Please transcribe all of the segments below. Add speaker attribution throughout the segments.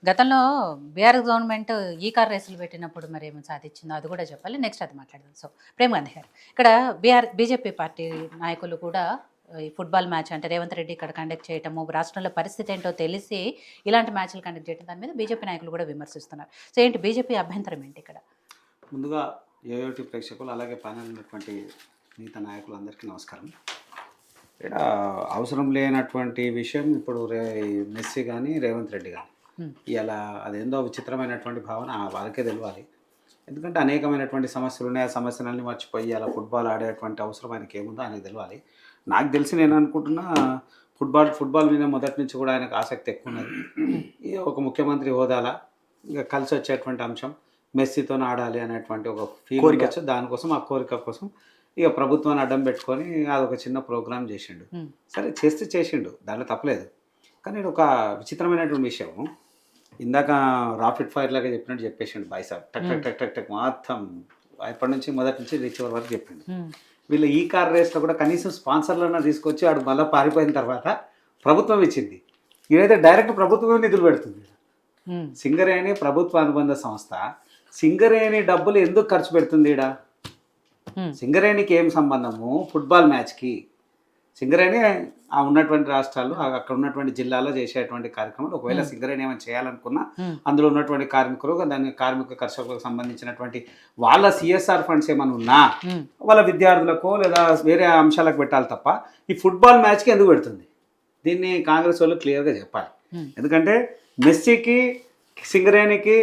Speaker 1: గతంలో BRS government ఈ car రేసులు పెట్టినప్పుడు మరి ఏమి సాధించిందో అది కూడా చెప్పాలి. నెక్స్ట్ అది మాట్లాడదాం. సో ప్రేమ్ గాంధీ గారు, ఇక్కడ బీజేపీ పార్టీ నాయకులు కూడా ఈ ఫుట్బాల్ మ్యాచ్ అంటే రేవంత్ రెడ్డి ఇక్కడ కండక్ట్ చేయటము, రాష్ట్రంలో పరిస్థితి ఏంటో తెలిసి ఇలాంటి మ్యాచ్లు కండక్ట్ చేయడం దాని మీద బీజేపీ నాయకులు కూడా విమర్శిస్తున్నారు. సో ఏంటి బీజేపీ అభ్యంతరం ఏంటి ఇక్కడ?
Speaker 2: ముందుగా ఏయోటి ప్రేక్షకులు అలాగే ప్యానల్ ఉన్నటువంటి మిగతా నాయకులందరికీ నమస్కారం. ఇక్కడ అవసరం లేనటువంటి విషయం ఇప్పుడు మెస్సీ కానీ రేవంత్ రెడ్డి కానీ ఇలా అదేందో విచిత్రమైనటువంటి భావన వాళ్ళకే తెలియాలి. ఎందుకంటే అనేకమైనటువంటి సమస్యలు ఉన్నాయి. ఆ సమస్యలన్నీ మర్చిపోయి అలా ఫుట్బాల్ ఆడేటువంటి అవసరం ఆయనకి ఏముందో ఆయనకు తెలియాలి. నాకు తెలిసి నేను అనుకుంటున్నా ఫుట్బాల్ మీద మొదటి నుంచి కూడా ఆయనకు ఆసక్తి ఎక్కువ ఉన్నది. ఒక ముఖ్యమంత్రి హోదాలా ఇక కలిసి వచ్చేటువంటి అంశం మెస్సీతో ఆడాలి అనేటువంటి ఒక ఫీలింగ్ వచ్చు. దానికోసం ఆ కోరిక కోసం ఇక ప్రభుత్వాన్ని అడ్డం పెట్టుకొని అదొక చిన్న ప్రోగ్రామ్ చేసిండు. సరే చేసిండు, దాంట్లో తప్పలేదు. కానీ ఒక విచిత్రమైనటువంటి విషయం, ఇందాక రాపిడ్ ఫైర్ లాగా చెప్పినట్టు చెప్పేసిండు బాయ్సాబ్. టక్ టక్ టక్ టక్ టక్ మొత్తం ఎప్పటి నుంచి మొదటి నుంచి రీచ్ వరకు చెప్పిండు. వీళ్ళు ఈ కార్ రేస్లో కూడా కనీసం స్పాన్సర్లన్నా తీసుకొచ్చి ఆడు మళ్ళీ పారిపోయిన తర్వాత ప్రభుత్వం ఇచ్చింది. ఇదైతే డైరెక్ట్ ప్రభుత్వమే నిధులు పెడుతుంది. సింగరేణి ప్రభుత్వ అనుబంధ సంస్థ. సింగరేణి డబ్బులు ఎందుకు ఖర్చు పెడుతుంది? ఈడ సింగరేణికి ఏం సంబంధము ఫుట్బాల్ మ్యాచ్కి? సింగరేణి ఆ ఉన్నటువంటి రాష్ట్రాలు అక్కడ ఉన్నటువంటి జిల్లాలో చేసేటువంటి కార్యక్రమాలు, ఒకవేళ సింగరేణి ఏమైనా చేయాలనుకున్నా అందులో ఉన్నటువంటి కార్మికులు, దాని కార్మిక కర్షకులకు సంబంధించినటువంటి వాళ్ళ సిఎస్ఆర్ ఫండ్స్ ఏమైనా ఉన్నా వాళ్ళ విద్యార్థులకో లేదా వేరే అంశాలకు పెట్టాలి తప్ప ఈ ఫుట్బాల్ మ్యాచ్కి ఎందుకు పెడుతుంది? దీన్ని కాంగ్రెస్ వాళ్ళు క్లియర్గా చెప్పాలి. ఎందుకంటే మెస్సీకి సింగరేణికి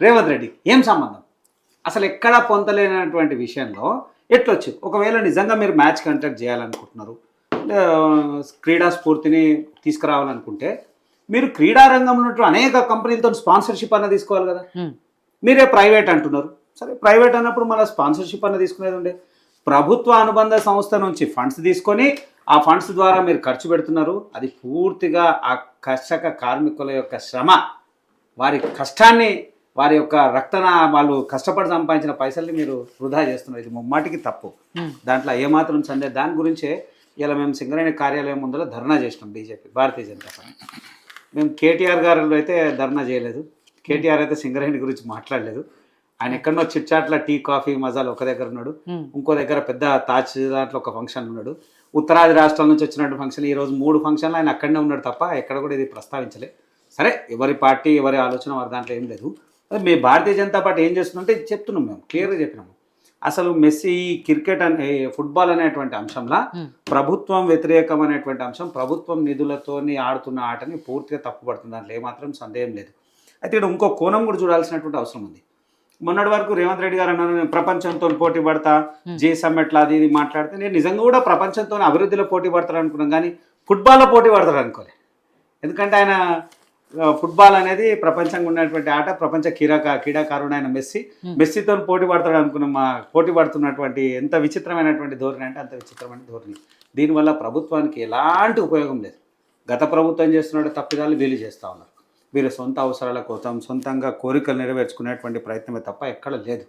Speaker 2: రేవంత్ రెడ్డికి ఏం సంబంధం? అసలు ఎక్కడా పొందలేనటువంటి విషయంలో ఎట్లొచ్చు? ఒకవేళ నిజంగా మీరు మ్యాచ్ కండక్ట్ చేయాలనుకుంటున్నారు, క్రీడా స్ఫూర్తిని తీసుకురావాలనుకుంటే మీరు క్రీడా రంగంలో ఉన్నటువంటి అనేక కంపెనీలతో స్పాన్సర్షిప్ అన్న తీసుకోవాలి కదా. మీరే ప్రైవేట్ అంటున్నారు. సరే ప్రైవేట్ అన్నప్పుడు మళ్ళీ స్పాన్సర్షిప్ అన్న తీసుకునేది ఉండే. ప్రభుత్వ అనుబంధ సంస్థ నుంచి ఫండ్స్ తీసుకొని ఆ ఫండ్స్ ద్వారా మీరు ఖర్చు పెడుతున్నారు. అది పూర్తిగా ఆ కర్షక కార్మికుల యొక్క శ్రమ, వారి కష్టాన్ని, వారి యొక్క రక్తన వాళ్ళు కష్టపడి సంపాదించిన పైసల్ని మీరు వృధా చేస్తున్నారు. ఇది ముమ్మాటికి తప్పు. దాంట్లో ఏమాత్రం సందేహం. దాని గురించే ఇలా మేము సింగరేణి కార్యాలయం ముందర ధర్నా చేసినాం. BJP, Bharatiya Janata party. మేము కేటీఆర్ గారు అయితే ధర్నా చేయలేదు. కేటీఆర్ అయితే సింగరేణి గురించి మాట్లాడలేదు. ఆయన ఎక్కడనో చిట్చాట్ల టీ కాఫీ మజాలు ఒక దగ్గర ఉన్నాడు, ఇంకో దగ్గర పెద్ద తాజ్ దాంట్లో ఒక ఫంక్షన్ ఉన్నాడు. ఉత్తరాది రాష్ట్రాల నుంచి వచ్చినట్టు ఫంక్షన్, ఈరోజు 3 ఫంక్షన్లు ఆయన అక్కడనే ఉన్నాడు తప్ప ఎక్కడ కూడా ఇది ప్రస్తావించలే. సరే ఎవరి పార్టీ ఎవరి ఆలోచన వారి దాంట్లో ఏం లేదు. మీ భారతీయ జనతా పార్టీ ఏం చేస్తుందంటే చెప్తున్నాం, మేము క్లియర్గా చెప్పినాము. అసలు మెస్సీ క్రికెట్ అనే ఫుట్బాల్ అనేటువంటి అంశంలో ప్రభుత్వం వ్యతిరేకం అనేటువంటి అంశం, ప్రభుత్వం నిధులతోని ఆడుతున్న ఆటని పూర్తిగా తప్పుపడుతుంది. దాంట్లో ఏమాత్రం సందేహం లేదు. అయితే ఇక్కడ ఇంకో కోణం కూడా చూడాల్సినటువంటి అవసరం ఉంది. మొన్నటి వరకు రేవంత్ రెడ్డి గారు అన్నారు, నేను ప్రపంచంతో పోటీ పడతా, జీ సమ్మెట్లా అది ఇది మాట్లాడితే నేను నిజంగా కూడా ప్రపంచంతో అభివృద్ధిలో పోటీ పడతారు అనుకున్నాం, కానీ ఫుట్బాల్లో పోటీ పడతారు అనుకోలే. ఎందుకంటే ఆయన ఫుట్బాల్ అనేది ప్రపంచంగా ఉన్నటువంటి ఆట, ప్రపంచ క్రీడాకారుడు ఆయన మెస్సీతో పోటీ పడతాడు అనుకున్నాం. పోటీ పడుతున్నటువంటి ఎంత విచిత్రమైనటువంటి ధోరణి అంటే అంత విచిత్రమైన ధోరణి. దీనివల్ల ప్రభుత్వానికి ఎలాంటి ఉపయోగం లేదు. గత ప్రభుత్వం చేస్తున్న తప్పిదాలు వీళ్ళు చేస్తూ ఉన్నారు. వీరు సొంత అవసరాల కోసం సొంతంగా కోరికలు నెరవేర్చుకునేటువంటి ప్రయత్నమే తప్ప ఎక్కడ లేదు.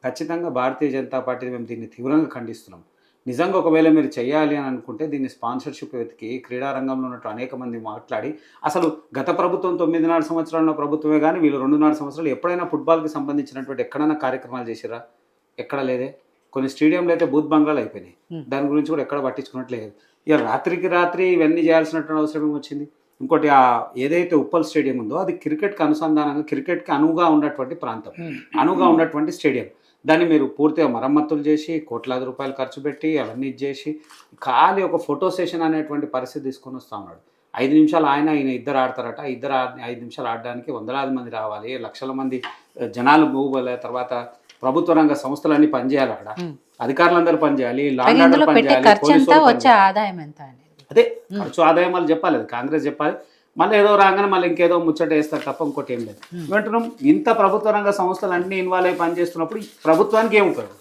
Speaker 2: ఖచ్చితంగా భారతీయ జనతా పార్టీ మేము దీన్ని తీవ్రంగా ఖండిస్తున్నాం. నిజంగా ఒకవేళ మీరు చేయాలి అని అనుకుంటే దీన్ని స్పాన్సర్షిప్ వెతికి క్రీడా రంగంలో ఉన్నట్టు అనేక మంది మాట్లాడి, అసలు గత ప్రభుత్వం 9.5 సంవత్సరాల ప్రభుత్వమే కానీ వీళ్ళు 2.5 సంవత్సరాలు ఎప్పుడైనా ఫుట్బాల్కి సంబంధించినటువంటి ఎక్కడైనా కార్యక్రమాలు చేసిరా? ఎక్కడ లేదే. కొన్ని స్టేడియంలు అయితే బూత్ బంగ్లాలు అయిపోయినాయి. దాని గురించి కూడా ఎక్కడ పట్టించుకున్నట్లేదు. ఇక రాత్రికి రాత్రి ఇవన్నీ చేయాల్సినటువంటి అవసరం ఏమొచ్చింది? ఇంకోటి ఏదైతే ఉప్పల్ స్టేడియం ఉందో అది క్రికెట్కి అనుసంధానంగా, క్రికెట్కి అనువుగా ఉన్నటువంటి ప్రాంతం, అనువుగా ఉన్నటువంటి స్టేడియం. దాన్ని మీరు పూర్తిగా మరమ్మతులు చేసి కోట్లాది రూపాయలు ఖర్చు పెట్టి అవన్నీ చేసి ఖాళీ ఒక ఫోటో సెషన్ అనేటువంటి పరిస్థితి తీసుకొని వస్తూ ఉన్నాడు. 5 నిమిషాలు ఆయన ఇద్దరు ఆడతారట. 5 నిమిషాలు ఆడడానికి వందలాది మంది రావాలి, లక్షల మంది జనాలు మూవ్వాలి. తర్వాత ప్రభుత్వ రంగ సంస్థలన్నీ పనిచేయాలి, అక్కడ అధికారులందరూ పనిచేయాలి, లాండ్ ఆర్డర్ పనిచేయాలి, అదే ఖర్చు ఆదాయం వాళ్ళు చెప్పాలి, అది కాంగ్రెస్ చెప్పాలి. మళ్ళీ ఏదో రాగానే మళ్ళీ ఇంకేదో ముచ్చట వేస్తారు తప్ప ఇంకోటి ఏం లేదు. వెంటనే ఇంత ప్రభుత్వ రంగ సంస్థలు అన్నీ ఇన్వాల్వ్ అయ్యి పనిచేస్తున్నప్పుడు ప్రభుత్వానికి ఏం ఉపయోగం?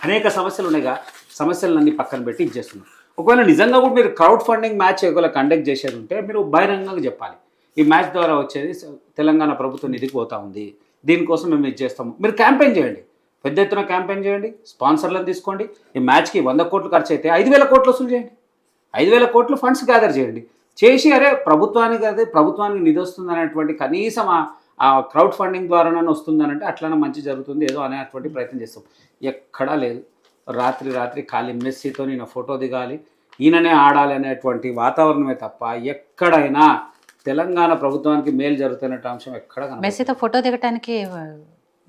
Speaker 2: అనేక సమస్యలు ఉన్నాయిగా, సమస్యలన్నీ పక్కన పెట్టి ఇచ్చేస్తున్నాం. ఒకవేళ నిజంగా కూడా మీరు క్రౌడ్ ఫండింగ్ మ్యాచ్ ఒకవేళ కండక్ట్ చేసేది ఉంటే మీరు బహిరంగంగా చెప్పాలి, ఈ మ్యాచ్ ద్వారా వచ్చేది తెలంగాణ ప్రభుత్వం నిధికి పోతా ఉంది, దీనికోసం మేము ఇది చేస్తాము. మీరు క్యాంపెయిన్ చేయండి, పెద్ద ఎత్తున క్యాంపెయిన్ చేయండి, స్పాన్సర్లను తీసుకోండి. ఈ మ్యాచ్కి 100 కోట్లు ఖర్చు అయితే 5,000 కోట్లు వసూలు చేయండి, 5,000 కోట్లు ఫండ్స్ గ్యాదర్ చేయండి. చేసి అరే ప్రభుత్వానికి అదే ప్రభుత్వానికి నిధి వస్తుంది అనేటువంటి కనీసం ఆ క్రౌడ్ ఫండింగ్ ద్వారానే వస్తుందనంటే అట్లనే మంచి జరుగుతుంది ఏదో అనేటువంటి ప్రయత్నం చేస్తాం. ఎక్కడా లేదు. రాత్రి ఖాళీ మెస్సీతో ఈయన ఫోటో దిగాలి, ఈయననే ఆడాలి అనేటువంటి వాతావరణమే తప్ప ఎక్కడైనా తెలంగాణ ప్రభుత్వానికి మేలు జరుగుతున్న అంశం ఎక్కడ కనబడదు.
Speaker 1: మెస్సీతో ఫోటో దిగటానికి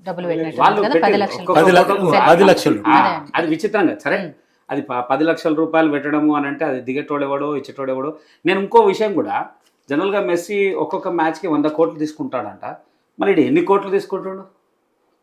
Speaker 1: డబ్బులు
Speaker 2: వాళ్ళు
Speaker 1: పెట్టినట్టు
Speaker 3: 10 లక్షలు
Speaker 2: అది విచిత్రంగా. సరే అది 10 లక్షల రూపాయలు పెట్టడము అని అంటే అది దిగేటోడెవడో ఇచ్చేటోడెవడో. నేను ఇంకో విషయం కూడా, జనరల్గా మెస్సీ ఒక్కొక్క మ్యాచ్కి 100 కోట్లు తీసుకుంటాడంట. మళ్ళీ ఇటు ఎన్ని కోట్లు తీసుకుంటాడు?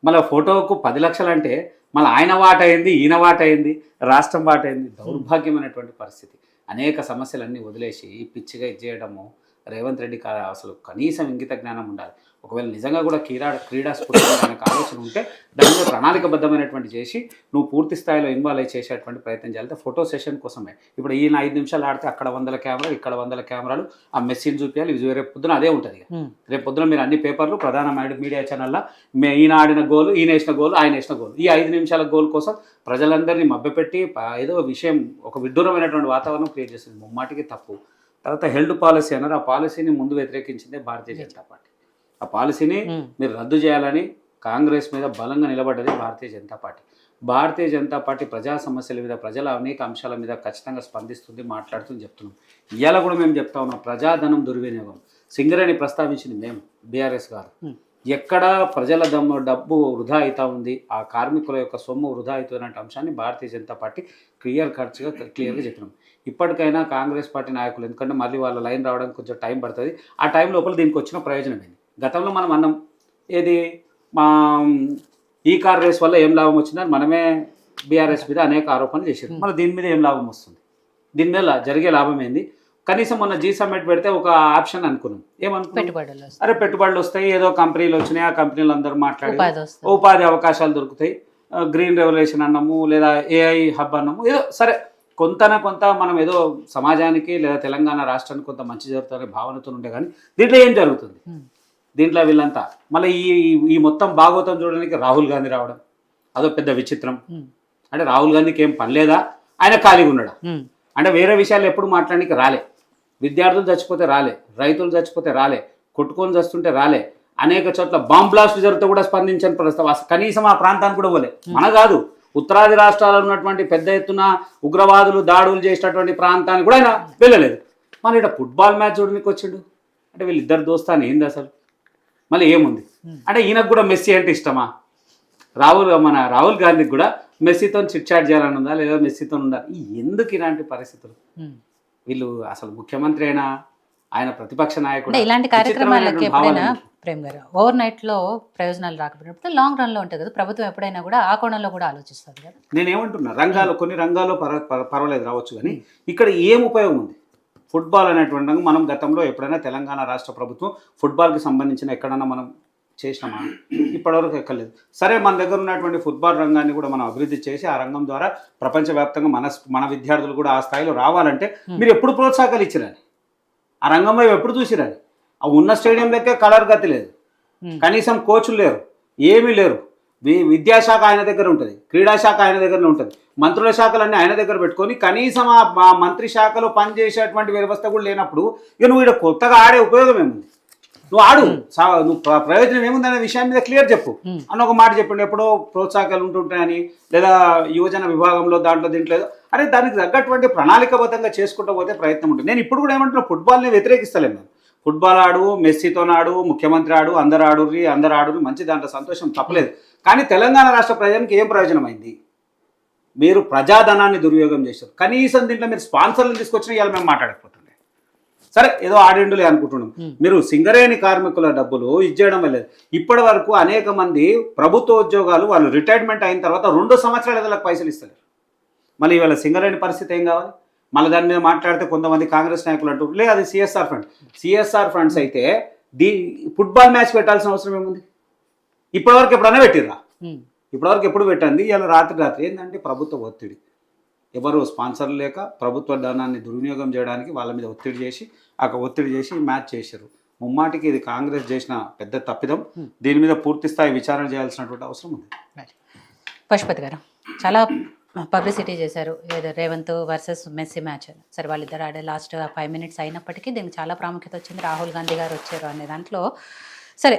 Speaker 2: మళ్ళీ ఫోటోకు 10 లక్షలు అంటే మళ్ళీ ఆయన వాట అయింది, ఈయన వాట అయింది, రాష్ట్రం వాట అయింది. దౌర్భాగ్యమైనటువంటి పరిస్థితి. అనేక సమస్యలన్నీ వదిలేసి పిచ్చిగా ఇచ్చేయడము. రేవంత్ రెడ్డి అసలు కనీసం ఇంగిత జ్ఞానం ఉండాలి. ఒకవేళ నిజంగా కూడా క్రీడా స్ఫూర్తి ఆలోచన ఉంటే దాని మీద ప్రణాళికబద్ధమైనటువంటి చేసి నువ్వు పూర్తి స్థాయిలో ఇన్వాల్వ్ అయ్యి చేసేటువంటి ప్రయత్నం చేయాలి. ఫోటో సెషన్ కోసమే ఇప్పుడు ఈయన 5 నిమిషాలు ఆడితే అక్కడ 100 కెమెరాలు, ఇక్కడ 100 కెమెరాలు, ఆ మెస్సీని చూపించాలి. రేపు పొద్దున అదే ఉంటుంది. రేపు పొద్దున మీరు అన్ని పేపర్లు ప్రధాన మీడియా ఛానల్లో ఈయన ఆడిన గోలు, ఈయన వేసిన గోలు, ఆయన వేసిన గోలు, ఈ 5 నిమిషాల గోల్ కోసం ప్రజలందరినీ మభ్యపెట్టి ఏదో విషయం ఒక విడ్డూరమైనటువంటి వాతావరణం క్రియేట్ చేస్తుంది. ముమ్మాటికి తప్పు. తర్వాత హెల్డ్ పాలసీ అన్నారు. ఆ పాలసీని ముందు వ్యతిరేకించిందే భారతీయ జనతా పార్టీ. ఆ పాలసీని మీరు రద్దు చేయాలని కాంగ్రెస్ మీద బలంగా నిలబడ్డది భారతీయ జనతా పార్టీ. భారతీయ జనతా పార్టీ ప్రజా సమస్యల మీద, ప్రజల అనేక అంశాల మీద ఖచ్చితంగా స్పందిస్తుంది, మాట్లాడుతుంది, చెప్తున్నాం. ఇవాళ కూడా మేము చెప్తా ఉన్నాం, ప్రజాధనం దుర్వినియోగం సింగరేణి ప్రస్తావించింది మేము, బీఆర్ఎస్ కాదు. ఎక్కడ ప్రజల డబ్బు వృధా అవుతా ఉంది, ఆ కార్మికుల యొక్క సొమ్ము వృధా అవుతున్న అంశాన్ని భారతీయ జనతా పార్టీ క్లియర్గా చెప్పినాం. ఇప్పటికైనా కాంగ్రెస్ పార్టీ నాయకులు, ఎందుకంటే మళ్ళీ వాళ్ళ లైన్ రావడానికి కొంచెం టైం పడుతుంది, ఆ టైం లోపల దీనికి వచ్చిన ప్రయోజనం ఏంది? గతంలో మనం అన్నాం ఏది, మా ఈ కార్ రేస్ వల్ల ఏం లాభం వచ్చిందని మనమే బీఆర్ఎస్ మీద అనేక ఆరోపణలు చేశారు. మళ్ళీ దీని మీద ఏం లాభం వస్తుంది? దీని మీద జరిగే లాభం ఏంది? కనీసం మొన్న జీ సమ్మిట్ పెడితే ఒక ఆప్షన్ అనుకున్నాం. ఏమనుకున్నాం? అరే పెట్టుబడులు వస్తాయి, ఏదో కంపెనీలు వచ్చినాయి, ఆ కంపెనీలు అందరూ మాట్లాడి ఉపాధి అవకాశాలు దొరుకుతాయి, గ్రీన్ రెవల్యూషన్ అన్నాము, లేదా ఏఐ హబ్ అన్నాము, ఏదో సరే కొంత మనం ఏదో సమాజానికి లేదా తెలంగాణ రాష్ట్రానికి కొంత మంచి జరుగుతుందనే భావనతో ఉండే. కానీ దీంట్లో ఏం జరుగుతుంది? దీంట్లో వీళ్ళంతా మళ్ళీ ఈ మొత్తం భాగవతం చూడడానికి రాహుల్ గాంధీ రావడం అదో పెద్ద విచిత్రం. అంటే రాహుల్ గాంధీకి ఏం పని లేదా, ఆయన ఖాళీగా ఉన్నాడా? అంటే వేరే విషయాలు ఎప్పుడు మాట్లాడడానికి రాలే. విద్యార్థులు చచ్చిపోతే రాలే, రైతులు చచ్చిపోతే రాలే, కొట్టుకొని చస్తుంటే రాలే, అనేక చోట్ల బాంబ్ బ్లాస్ట్ జరిగితే కూడా స్పందించని ప్రస్తావ. కనీసం ఆ ప్రాంతానికి కూడా పోలే. మన కాదు, ఉత్తరాది రాష్ట్రాల్లో ఉన్నటువంటి పెద్ద ఎత్తున ఉగ్రవాదులు దాడులు చేసినటువంటి ప్రాంతానికి కూడా ఆయన వెళ్ళలేదు. మన ఇక్కడ ఫుట్బాల్ మ్యాచ్ చూడడానికి వచ్చిండు. అంటే వీళ్ళిద్దరు దోస్తాను ఏంది అసలు? మళ్ళీ ఏముంది అంటే ఈయనకు కూడా మెస్సీ అంటే ఇష్టమా? రాహుల్ గాంధీకి కూడా మెస్సీతో చిట్ చాట్ చేయాలని ఉందా, లేదా మెస్సీతో ఉందా? ఎందుకు ఇలాంటి పరిస్థితులు? వీళ్ళు అసలు ముఖ్యమంత్రి అయినా, ఆయన ప్రతిపక్ష నాయకుడు,
Speaker 1: ఇలాంటి కార్యక్రమాలకి ఎప్పుడైనా ప్రేమ్ గారు ఓవర్ నైట్లో ప్రయోజనాలు రాకపోయినప్పుడు లాంగ్ రన్లో ఉంటుంది కదా, ప్రభుత్వం ఎప్పుడైనా కూడా ఆ కోణంలో కూడా ఆలోచిస్తుంది కదా.
Speaker 2: నేనేమంటున్నా, కొన్ని రంగాల్లో పర్వాలేదు రావచ్చు, కానీ ఇక్కడ ఏం ఉపయోగం ఉంది? ఫుట్బాల్ అనేటువంటి రంగం మనం గతంలో ఎప్పుడైనా తెలంగాణ రాష్ట్ర ప్రభుత్వం ఫుట్బాల్కి సంబంధించిన ఎక్కడన్నా మనం చేసినామా? ఇప్పటివరకు ఎక్కలేదు. సరే, మన దగ్గర ఉన్నటువంటి ఫుట్బాల్ రంగాన్ని కూడా మనం అభివృద్ధి చేసి ఆ రంగం ద్వారా ప్రపంచవ్యాప్తంగా మన విద్యార్థులు కూడా ఆ స్థాయిలో రావాలంటే మీరు ఎప్పుడు ప్రోత్సాహకాలు ఇచ్చిరని, ఆ రంగంలో ఎప్పుడు చూసిరని? ఆ ఉన్న స్టేడియంలోకే కలర్ గతి లేదు, కనీసం కోచ్లు లేరు, ఏమీ లేరు. విద్యాశాఖ ఆయన దగ్గర ఉంటుంది, క్రీడాశాఖ ఆయన దగ్గరనే ఉంటుంది, మంత్రుల శాఖలన్నీ ఆయన దగ్గర పెట్టుకొని కనీసం ఆ మంత్రి శాఖలో పనిచేసేటువంటి వ్యవస్థ కూడా లేనప్పుడు ఇక నువ్వు ఇక్కడ కొత్తగా ఆడే ఉపయోగం ఏముంది? నువ్వు ఆడు, నువ్వు ప్రయోజనం ఏముంది అనే విషయం మీద క్లియర్ చెప్పు అని ఒక మాట చెప్పండి. ఎప్పుడో ప్రోత్సాహకాలు ఉంటుంటాయని, లేదా యువజన విభాగంలో దీంట్లో అరే దానికి తగ్గటువంటి ప్రణాళికబద్ధంగా చేసుకుంటూ పోతే ప్రయత్నం ఉంటుంది. నేను ఇప్పుడు కూడా ఏమంటున్నా, ఫుట్బాల్ని వ్యతిరేకిస్తలేను నేను. ఫుట్బాల్ ఆడు, మెస్సీతో ఆడు, ముఖ్యమంత్రి ఆడు, అందరు ఆడు మంచి, దాంట్లో సంతోషం తప్పలేదు. కానీ తెలంగాణ రాష్ట్ర ప్రజలకు ఏం ప్రయోజనం అయింది? మీరు ప్రజాధనాన్ని దుర్వినియోగం చేశారు. కనీసం దీంట్లో మీరు స్పాన్సర్లను తీసుకొచ్చినా ఇవాళ మేము మాట్లాడకపోతుండే. సరే ఏదో ఆడిండులే అనుకుంటున్నాం. మీరు సింగరేణి కార్మికుల డబ్బులు ఇచ్చేయడం లేదు. ఇప్పటి వరకు అనేక మంది ప్రభుత్వ ఉద్యోగాలు వాళ్ళు రిటైర్మెంట్ అయిన తర్వాత 2 సంవత్సరాలు ఎదలకు పైసలు ఇస్తలేరు. మళ్ళీ ఇవాళ సింగరేణి పరిస్థితి ఏం కావాలి? మళ్ళీ దాని మీద మాట్లాడితే కొంతమంది కాంగ్రెస్ నాయకులు అంటారు లేదు అది సిఎస్ఆర్ ఫండ్స్ అయితే ఫుట్బాల్ మ్యాచ్ పెట్టాల్సిన అవసరం ఏముంది? ఇప్పటివరకు ఎప్పుడైనా పెట్టిర్రా? ఇప్పటివరకు ఎప్పుడు పెట్టండి? ఇలా రాత్రి ఏంటంటే ప్రభుత్వ ఒత్తిడి, ఎవరు స్పాన్సర్లు లేక ప్రభుత్వ ధనాన్ని దుర్వినియోగం చేయడానికి వాళ్ళ మీద ఒత్తిడి చేసి మ్యాచ్ చేశారు. ముమ్మాటికి ఇది కాంగ్రెస్ చేసిన పెద్ద తప్పిదం. దీని మీద పూర్తి స్థాయి విచారణ చేయాల్సినటువంటి అవసరం ఉంది.
Speaker 1: పశుపతి గారు, చాలా పబ్లిసిటీ చేశారు ఏదో రేవంత్ వర్సెస్ మెస్సీ మ్యాచ్ అని. సరే వాళ్ళిద్దరు ఆడే లాస్ట్ 5 మినిట్స్ అయినప్పటికీ దీనికి చాలా ప్రాముఖ్యత వచ్చింది. రాహుల్ గాంధీ గారు వచ్చారు అనే దాంట్లో సరే